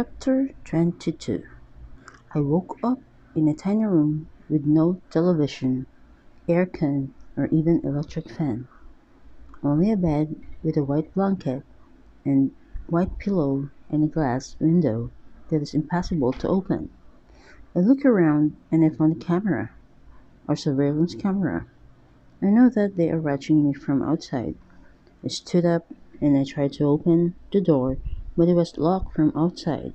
Chapter 22. I woke up in a tiny room with no television, aircon, or even electric fan. Only a bed with a white blanket and white pillow and a glass window that is impossible to open. I look around and I found a camera, or surveillance camera. I know that they are watching me from outside. I stood up and I tried to open the door, but it was locked from outside.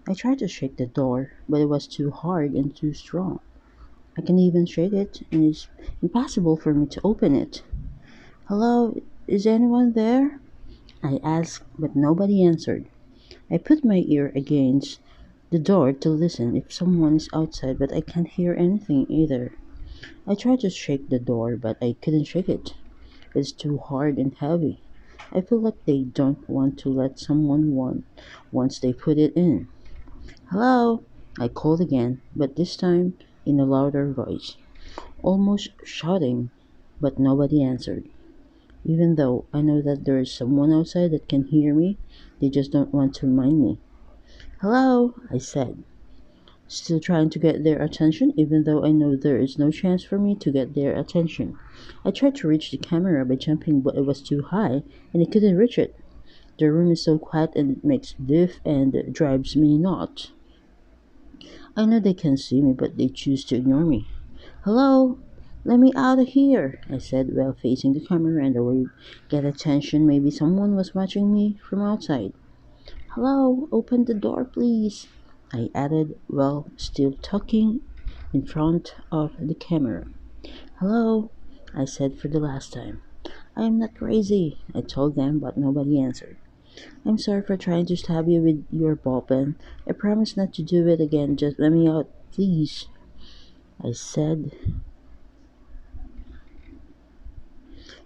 I tried to shake the door, but it was too hard and too strong. I can even shake it, and it's impossible for me to open it. Hello, is anyone there? I asked, but nobody answered. I put my ear against the door to listen if someone is outside, but I can't hear anything either. I tried to shake the door, but I couldn't shake it. It's too hard and heavy. I feel like they don't want to let someone once they put it in. Hello, I called again, but this time in a louder voice, almost shouting, but nobody answered. Even though I know that there is someone outside that can hear me, they just don't want to mind me. Hello, I said, still trying to get their attention even though I know there is no chance for me to get their attention. I tried to reach the camera by jumping, but it was too high and I couldn't reach it. The room is so quiet and it makes diff and drives me nuts. I know they can see me, but they choose to ignore me. Hello? Let me out of here, I said while facing the camera and away get attention. Maybe someone was watching me from outside. Hello? Open the door, please, I added while still talking in front of the camera. Hello? I said for the last time. I am not crazy, I told them, but nobody answered. I'm sorry for trying to stab you with your ball pen. I promise not to do it again. Just let me out, please, I said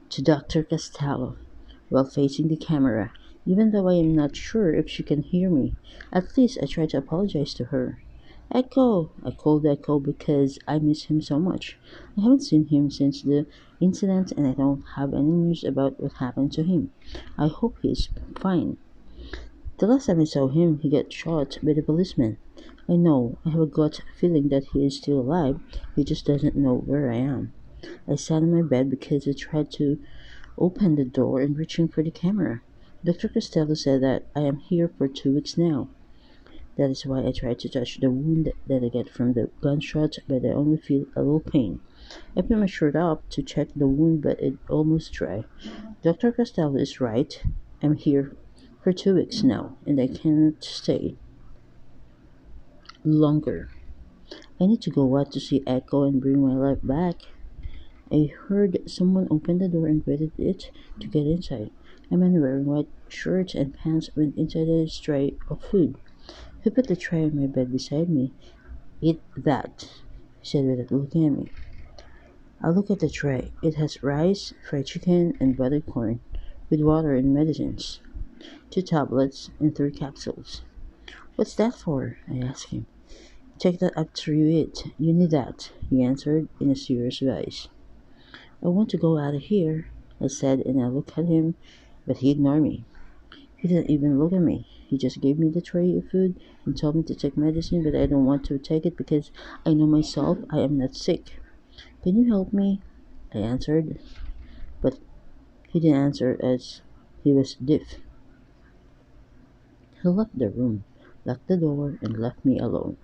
to Dr. Costello while facing the camera, even though I am not sure if she can hear me. At least I tried to apologize to her. Echo! I called Echo because I miss him so much. I haven't seen him since the incident and I don't have any news about what happened to him. I hope he's fine. The last time I saw him, he got shot by the policeman. I know, I have a gut feeling that he is still alive, he just doesn't know where I am. I sat in my bed because I tried to open the door and reaching for the camera. Dr. Costello said that I am here for 2 weeks now. That is why I tried to touch the wound that I get from the gunshot, but I only feel a little pain. I put my shirt up to check the wound, but it almost dry. Dr. Costello is right. I'm here for 2 weeks now, and I cannot stay longer. I need to go out to see Echo and bring my life back. I heard someone open the door and waited it to get inside. A man wearing white shirt and pants went inside a tray of food. He put the tray on my bed beside me. Eat that, he said without looking at me. I look at the tray. It has rice, fried chicken, and buttered corn, with water and medicines. 2 tablets and 3 capsules. What's that for? I asked him. Take that after you eat. You need that, he answered in a serious voice. I want to go out of here, I said, and I looked at him, but he ignored me. He didn't even look at me. He just gave me the tray of food and told me to take medicine, but I don't want to take it because I know myself I am not sick. Can you help me? I answered, but he didn't answer as he was deaf. He left the room, locked the door, and left me alone.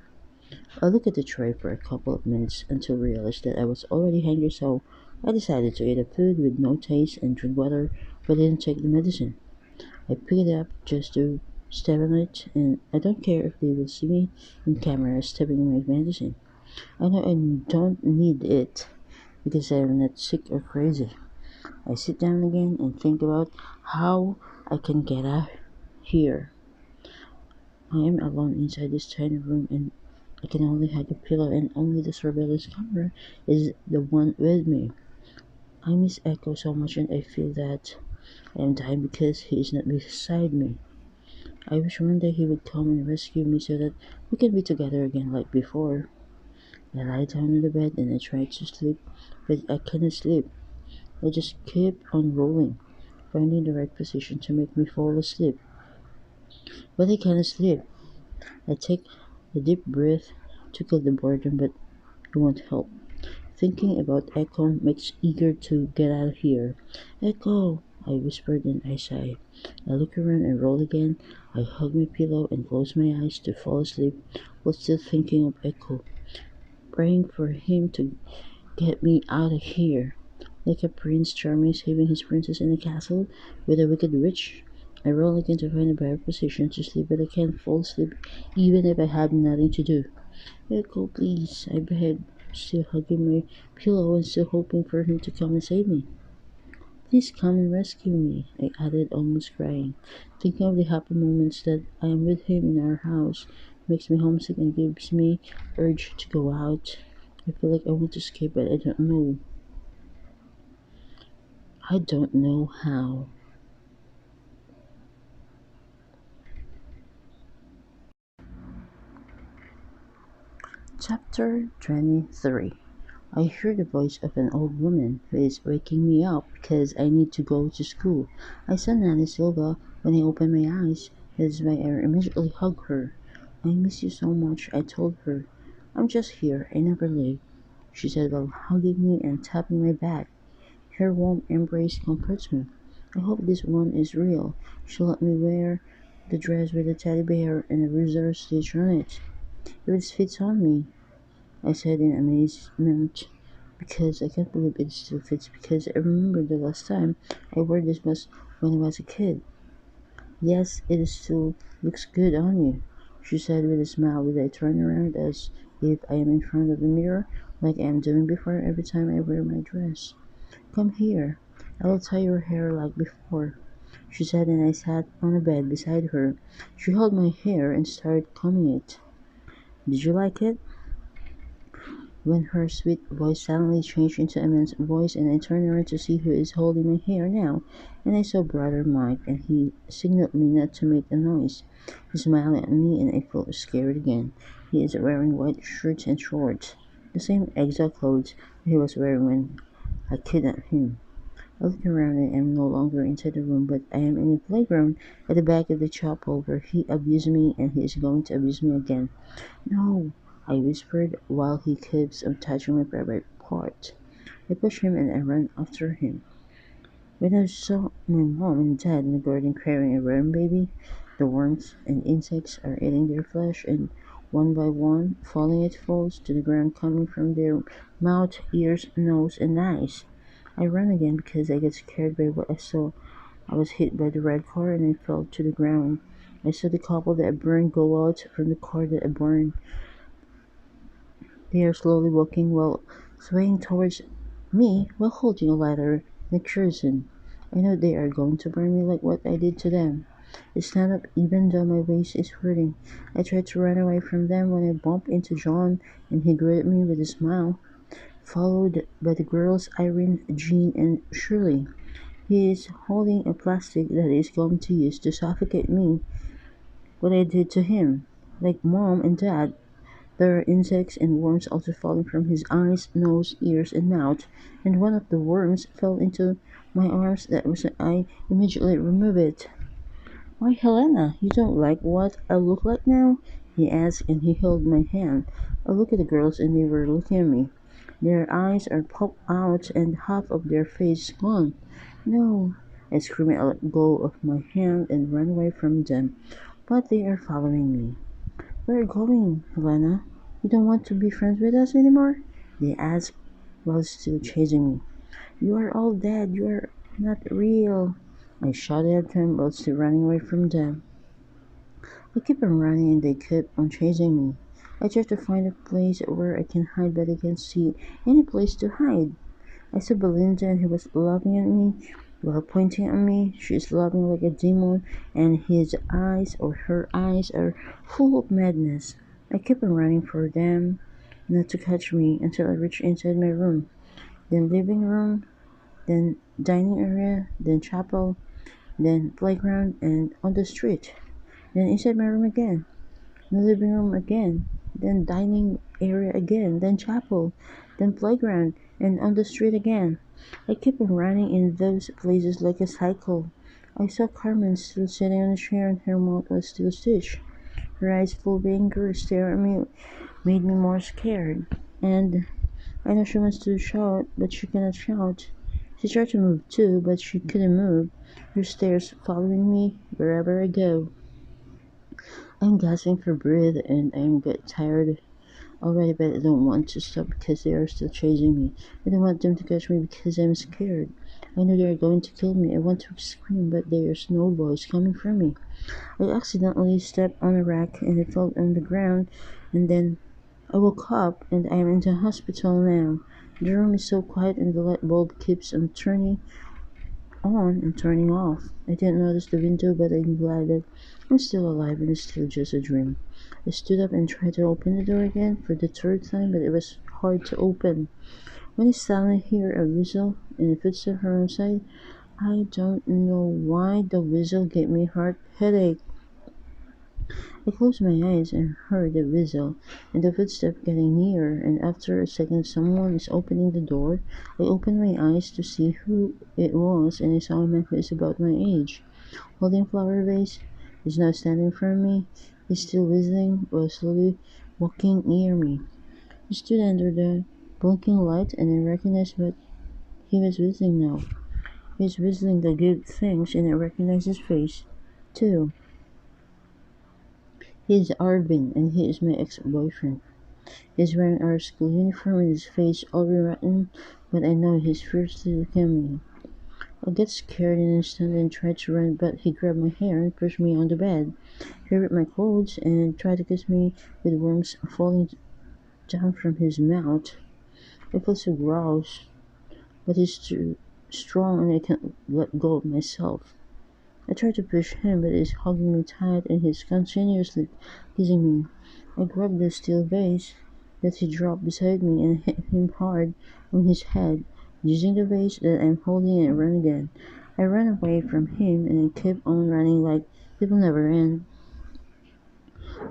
I looked at the tray for a couple of minutes until I realized that I was already hungry, so I decided to eat the food with no taste and drink water, but didn't take the medicine. I picked it up just to step on it, and I don't care if they will see me in camera stepping on my medicine. I know I don't need it because I am not sick or crazy. I sit down again and think about how I can get out here. I am alone inside this tiny room and I can only hug a pillow and only the surveillance camera is the one with me. I miss Echo so much and I feel that I am dying because he is not beside me. I wish one day he would come and rescue me so that we can be together again like before. I lie down on the bed and I try to sleep, but I cannot sleep. I just keep on rolling, finding the right position to make me fall asleep. But I cannot sleep. I take a deep breath to kill the boredom, but it won't help. Thinking about Echo makes eager to get out of here. Echo! I whispered and I sighed. I look around and roll again. I hug my pillow and close my eyes to fall asleep while still thinking of Echo, praying for him to get me out of here. Like a prince charming saving his princess in a castle with a wicked witch. I roll again to find a better position to sleep, but I can't fall asleep even if I have nothing to do. Echo, please, I beg, still hugging my pillow and still hoping for him to come and save me. Please come and rescue me, I added, almost crying. Thinking of the happy moments that I am with him in our house makes me homesick and gives me urge to go out. I feel like I want to escape, but I don't know. I don't know how. Chapter 23. I hear the voice of an old woman who is waking me up because I need to go to school. I saw Nanny Silva when I opened my eyes. That is why I immediately hugged her. I miss you so much, I told her. I'm just here, I never leave, she said while hugging me and tapping my back. Her warm embrace comforts me. I hope this one is real. She let me wear the dress with the teddy bear and a rosary stitch on it. It fits on me, I said in amazement, because I can't believe it still fits because I remember the last time I wore this was when I was a kid. Yes, it still looks good on you, she said with a smile as I turned around as if I am in front of the mirror like I am doing before every time I wear my dress. Come here, I will tie your hair like before, she said, and I sat on a bed beside her. She held my hair and started combing it. Did you like it? When her sweet voice suddenly changed into a man's voice and I turned around to see who is holding my hair now, and I saw Brother Mike and he signaled me not to make a noise. He smiled at me and I felt scared again. He is wearing white shirts and shorts, the same exact clothes he was wearing when I kidnapped him. I look around and I am no longer inside the room, but I am in the playground at the back of the chapel where he abused me and he is going to abuse me again. No, I whispered while he keeps on touching my private part. I pushed him and I ran after him. When I saw my mom and dad in the garden carrying a worm baby, the worms and insects are eating their flesh and one by one falling it falls to the ground coming from their mouth, ears, nose, and eyes. I ran again because I got scared by what I saw. I was hit by the red car and I fell to the ground. I saw the couple that I burned go out from the car that I burned. They are slowly walking while swaying towards me while holding a ladder and a kerosene. I know they are going to burn me like what I did to them. I stand up even though my waist is hurting. I try to run away from them when I bump into John and he greeted me with a smile, followed by the girls Irene, Jean, and Shirley. He is holding a plastic that he is going to use to suffocate me. What I did to him. Like mom and dad, there are insects and worms also falling from his eyes, nose, ears, and mouth, and one of the worms fell into my arms. That was I immediately removed it. Why, Helena, you don't like what I look like now? He asked, and he held my hand. I looked at the girls, and they were looking at me. Their eyes are popped out, and half of their face gone. No, I screamed. I let go of my hand and ran away from them, but they are following me. Where are you going, Helena? You don't want to be friends with us anymore? They asked while still chasing me. You are all dead. You are not real. I shouted at them while still running away from them. I kept on running and they kept on chasing me. I tried to find a place where I can hide but I can't see any place to hide. I saw Belinda and he was laughing at me while pointing at me. She is laughing like a demon and his eyes or her eyes are full of madness. I kept on running for them not to catch me until I reached inside my room, then living room, then dining area, then chapel, then playground and on the street, then inside my room again, the living room again, then dining area again, then chapel, then playground, and on the street again. I kept on running in those places like a cycle. I saw Carmen still sitting on a chair and her mouth was still stitched. Her eyes full of anger stare at me made me more scared. And I know she wants to shout, but she cannot shout. She tried to move too, but she couldn't move. Her stares following me wherever I go. I'm gasping for breath and I'm get tired already, but I don't want to stop because they are still chasing me. I don't want them to catch me because I'm scared. I know they are going to kill me. I want to scream, but there's no voice coming from me. I accidentally stepped on a rack and it fell on the ground, and then I woke up and I am in the hospital now. The room is so quiet and the light bulb keeps on turning on and turning off. I didn't notice the window, but I'm glad that I'm still alive and it's still just a dream. I stood up and tried to open the door again for the third time, but it was hard to open. When I suddenly hear a whistle and a footstep from outside, I don't know why the whistle gave me headache. I closed my eyes and heard the whistle and the footsteps getting nearer, and after a second someone is opening the door. I opened my eyes to see who it was, and I saw a man who is about my age, holding a flower vase. He's now standing in front of me. He's still whistling while slowly walking near me. He stood under the blinking light, and I recognized what he was whistling now. He's whistling the good things, and I recognized his face, too. He is Arvin, and he is my ex-boyfriend. He's wearing our school uniform and his face all rotten, but I know he's fiercely looking at me. I get scared in an instant and try to run, but he grabbed my hair and pushed me on the bed. He ripped my clothes and tried to kiss me with worms falling down from his mouth. I feel so gross, but he's too strong and I can't let go of myself. I try to push him, but he's hugging me tight and he's continuously kissing me. I grab the steel vase that he dropped beside me and hit him hard on his head, using the vase that I'm holding and run again. I ran away from him and I kept on running like it will never end.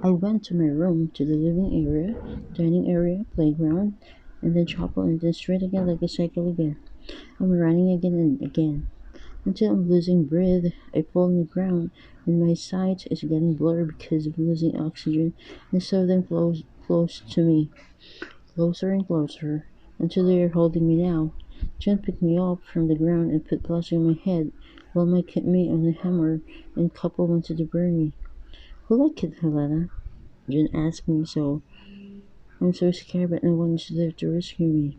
I went to my room, to the living area, dining area, playground, and then chapel and then straight again like a cycle again. I'm running again and again until I'm losing breath. I fall on the ground, and my sight is getting blurred because of losing oxygen, and some of them close to me, closer and closer, until they are holding me now. John picked me up from the ground and put plaster on my head, while Mike hit me on the hammer, and couple wanted to burn me. Who like it, Helena? John asked me, so I'm so scared, but no one is there to rescue me.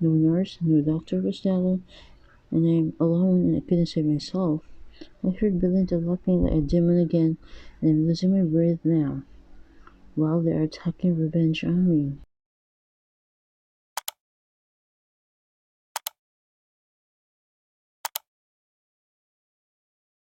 No nurse, no doctor was there, and I'm alone and I couldn't save myself. I heard Belinda laughing like a demon again, and I'm losing my breath now, while they are taking revenge on me.